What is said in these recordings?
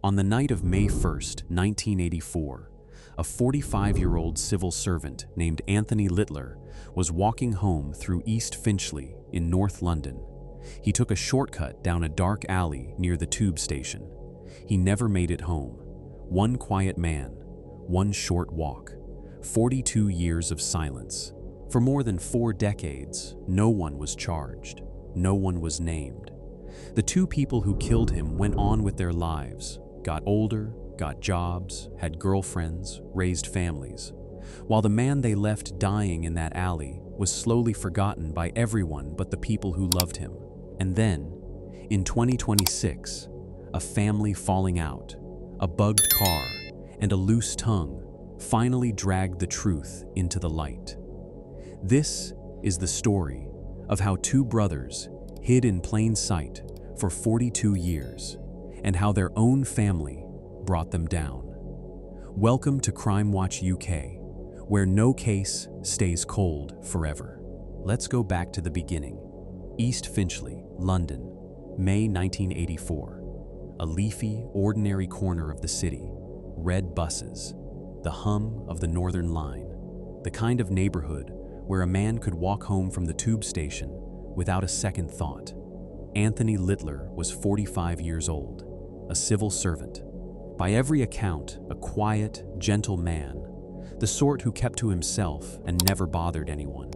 On the night of May 1st, 1984, a 45-year-old civil servant named Anthony Littler was walking home through East Finchley in North London. He took a shortcut down a dark alley near the tube station. He never made it home. One quiet man, one short walk, 42 years of silence. For more than 4 decades, no one was charged, no one was named. The 2 people who killed him went on with their lives, got older, got jobs, had girlfriends, raised families, while the man they left dying in that alley was slowly forgotten by everyone but the people who loved him. And then, in 2026, a family falling out, a bugged car, and a loose tongue finally dragged the truth into the light. This is the story of how 2 brothers hid in plain sight for 42 years, and how their own family brought them down. Welcome to Crime Watch UK, where no case stays cold forever. Let's go back to the beginning. East Finchley, London, May 1984. A leafy, ordinary corner of the city, red buses, the hum of the Northern Line, the kind of neighborhood where a man could walk home from the tube station without a second thought. Anthony Littler was 45 years old, a civil servant. By every account, a quiet, gentle man, the sort who kept to himself and never bothered anyone.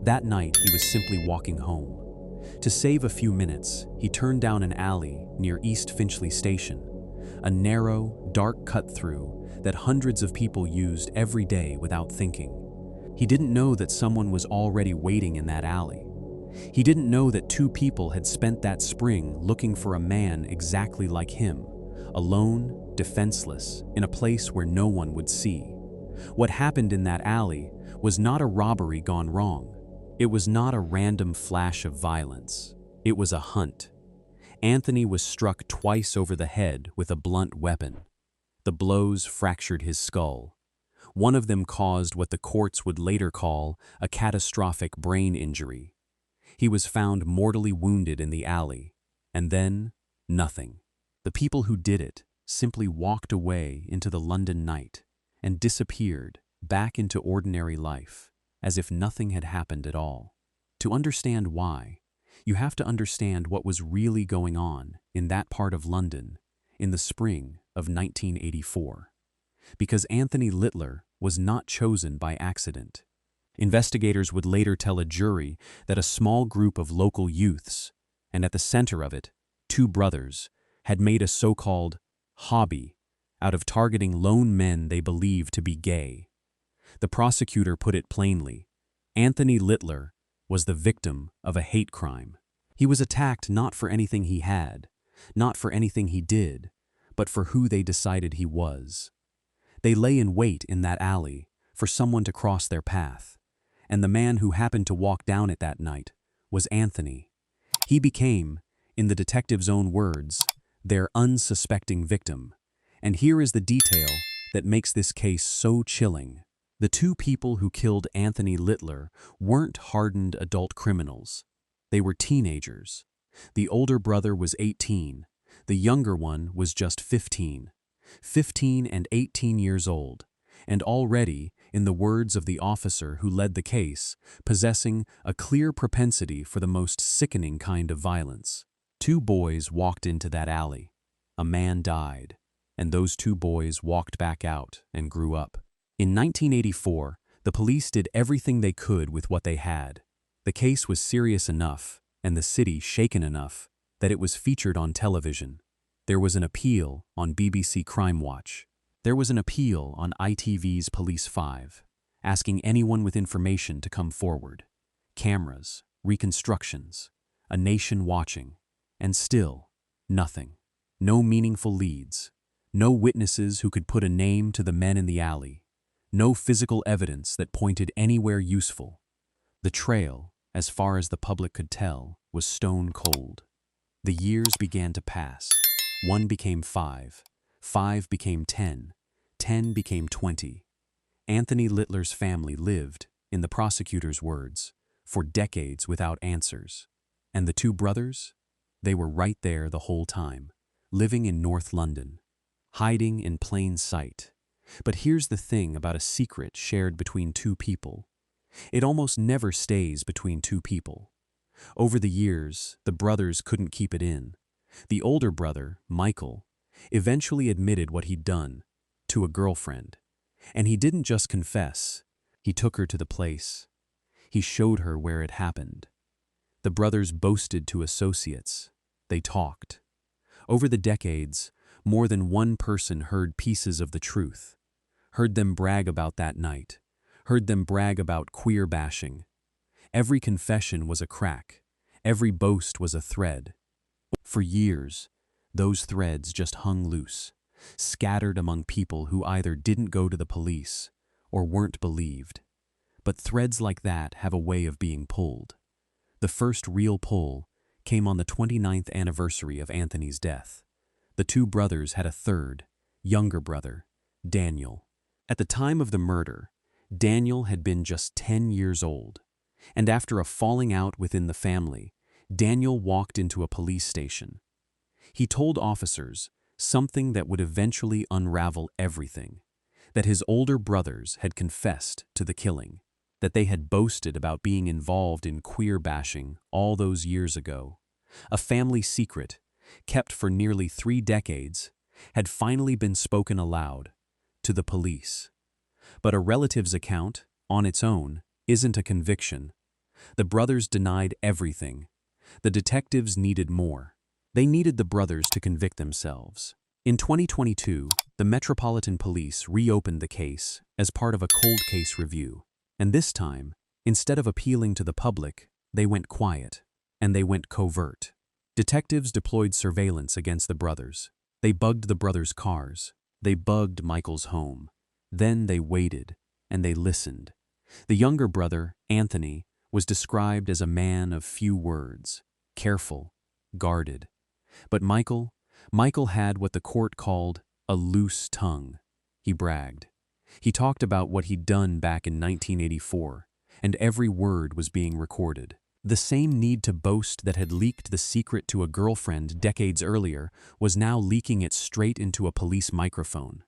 That night, he was simply walking home. To save a few minutes, he turned down an alley near East Finchley Station, a narrow, dark cut-through that hundreds of people used every day without thinking. He didn't know that someone was already waiting in that alley. He didn't know that 2 people had spent that spring looking for a man exactly like him, alone, defenseless, in a place where no one would see. What happened in that alley was not a robbery gone wrong. It was not a random flash of violence. It was a hunt. Anthony was struck twice over the head with a blunt weapon. The blows fractured his skull. One of them caused what the courts would later call a catastrophic brain injury. He was found mortally wounded in the alley, and then nothing. The people who did it simply walked away into the London night and disappeared back into ordinary life, as if nothing had happened at all. To understand why, you have to understand what was really going on in that part of London in the spring of 1984. Because Anthony Littler was not chosen by accident. Investigators would later tell a jury that a small group of local youths, and at the center of it, 2 brothers, had made a so-called hobby out of targeting lone men they believed to be gay. The prosecutor put it plainly: Anthony Littler was the victim of a hate crime. He was attacked not for anything he had, not for anything he did, but for who they decided he was. They lay in wait in that alley for someone to cross their path, and the man who happened to walk down it that night was Anthony. He became, in the detective's own words, their unsuspecting victim. And here is the detail that makes this case so chilling. The 2 people who killed Anthony Littler weren't hardened adult criminals. They were teenagers. The older brother was 18. The younger one was just 15. 15 and 18 years old, and already, in the words of the officer who led the case, possessing a clear propensity for the most sickening kind of violence. 2 boys walked into that alley. A man died, and those 2 boys walked back out and grew up. In 1984, the police did everything they could with what they had. The case was serious enough, and the city shaken enough, that it was featured on television. There was an appeal on BBC Crime Watch. There was an appeal on ITV's Police 5, asking anyone with information to come forward. Cameras, reconstructions, a nation watching, and still, nothing. No meaningful leads. No witnesses who could put a name to the men in the alley. No physical evidence that pointed anywhere useful. The trail, as far as the public could tell, was stone cold. The years began to pass. 1 became 5. 5 became 10. 10 became 20. Anthony Littler's family lived, in the prosecutor's words, for decades without answers. And the 2 brothers? They were right there the whole time, living in North London, hiding in plain sight. But here's the thing about a secret shared between two people. It almost never stays between two people. Over the years, the brothers couldn't keep it in. The older brother, Michael, eventually admitted what he'd done to a girlfriend. And he didn't just confess, he took her to the place. He showed her where it happened. The brothers boasted to associates. They talked. Over the decades, more than one person heard pieces of the truth, heard them brag about that night, heard them brag about queer bashing. Every confession was a crack. Every boast was a thread. For years, those threads just hung loose, scattered among people who either didn't go to the police or weren't believed. But threads like that have a way of being pulled. The first real pull came on the 29th anniversary of Anthony's death. The two brothers had a third, younger brother, Daniel. At the time of the murder, Daniel had been just 10 years old. And after a falling out within the family, Daniel walked into a police station. He told officers something that would eventually unravel everything, that his older brothers had confessed to the killing, that they had boasted about being involved in queer bashing all those years ago. A family secret, kept for nearly 3 decades, had finally been spoken aloud to the police. But a relative's account, on its own, isn't a conviction. The brothers denied everything. The detectives needed more. They needed the brothers to convict themselves. In 2022, the Metropolitan Police reopened the case as part of a cold case review. And this time, instead of appealing to the public, they went quiet, and they went covert. Detectives deployed surveillance against the brothers. They bugged the brothers' cars. They bugged Michael's home. Then they waited, and they listened. The younger brother, Anthony, was described as a man of few words, careful, guarded. But Michael had what the court called a loose tongue. He bragged. He talked about what he'd done back in 1984, and every word was being recorded. The same need to boast that had leaked the secret to a girlfriend decades earlier was now leaking it straight into a police microphone.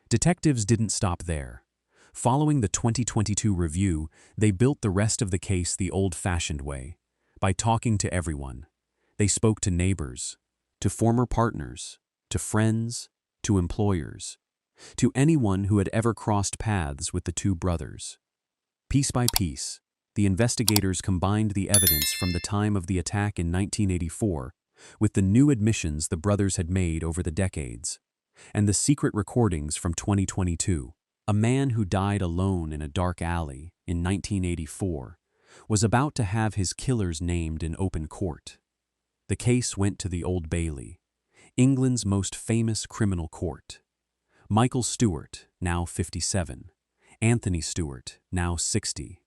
Detectives didn't stop there. Following the 2022 review, they built the rest of the case the old-fashioned way, by talking to everyone. They spoke to neighbors, to former partners, to friends, to employers, to anyone who had ever crossed paths with the two brothers. Piece by piece, the investigators combined the evidence from the time of the attack in 1984 with the new admissions the brothers had made over the decades, and the secret recordings from 2022. A man who died alone in a dark alley in 1984 was about to have his killers named in open court. The case went to the Old Bailey, England's most famous criminal court. Michael Stewart, now 57, Anthony Stewart, now 60.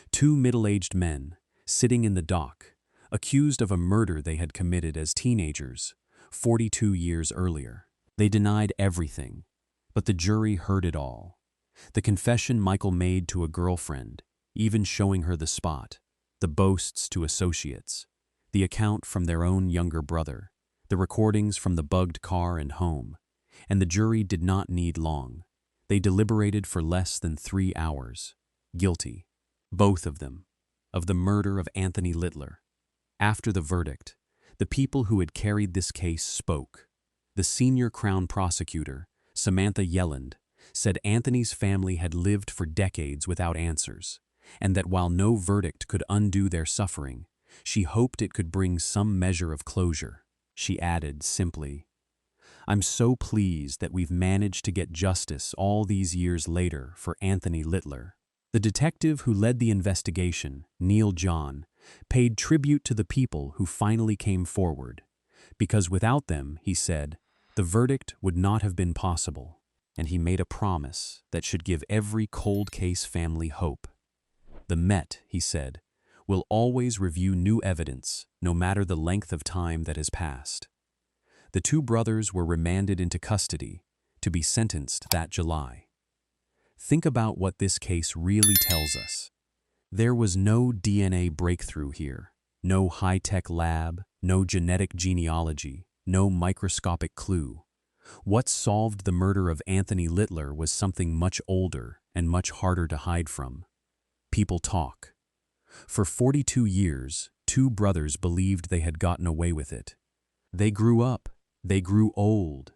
Two middle-aged men, sitting in the dock, accused of a murder they had committed as teenagers, 42 years earlier. They denied everything, but the jury heard it all. The confession Michael made to a girlfriend, even showing her the spot, the boasts to associates, the account from their own younger brother, the recordings from the bugged car and home. And the jury did not need long. They deliberated for less than 3 hours. Guilty, both of them, of the murder of Anthony Littler. After the verdict, the people who had carried this case spoke. The senior Crown prosecutor, Samantha Yelland, said Anthony's family had lived for decades without answers, and that while no verdict could undo their suffering, she hoped it could bring some measure of closure. She added simply, "I'm so pleased that we've managed to get justice all these years later for Anthony Littler." The detective who led the investigation, Neil John, paid tribute to the people who finally came forward, because without them, he said, the verdict would not have been possible, and he made a promise that should give every cold case family hope. The Met, he said, will always review new evidence, no matter the length of time that has passed. The two brothers were remanded into custody to be sentenced that July. Think about what this case really tells us. There was no DNA breakthrough here, no high-tech lab, no genetic genealogy, no microscopic clue. What solved the murder of Anthony Littler was something much older and much harder to hide from. People talk. For 42 years, two brothers believed they had gotten away with it. They grew up, they grew old.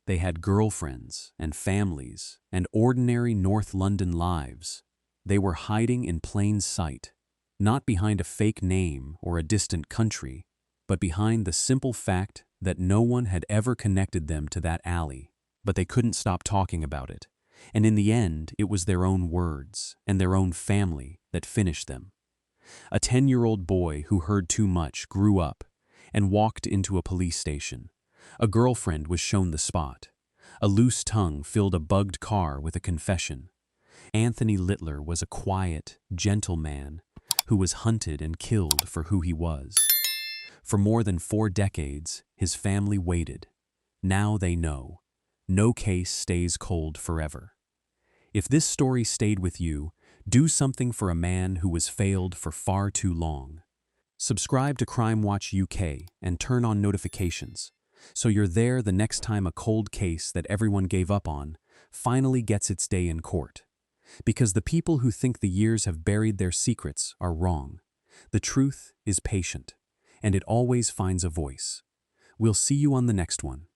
They had girlfriends and families and ordinary North London lives. They were hiding in plain sight, not behind a fake name or a distant country, but behind the simple fact that no one had ever connected them to that alley. But they couldn't stop talking about it, and in the end it was their own words and their own family that finished them. A 10-year-old boy who heard too much grew up and walked into a police station. A girlfriend was shown the spot. A loose tongue filled a bugged car with a confession. Anthony Littler was a quiet, gentle man who was hunted and killed for who he was. For more than 4 decades, his family waited. Now they know. No case stays cold forever. If this story stayed with you, do something for a man who was failed for far too long. Subscribe to Crime Watch UK and turn on notifications, so you're there the next time a cold case that everyone gave up on finally gets its day in court. Because the people who think the years have buried their secrets are wrong. The truth is patient, and it always finds a voice. We'll see you on the next one.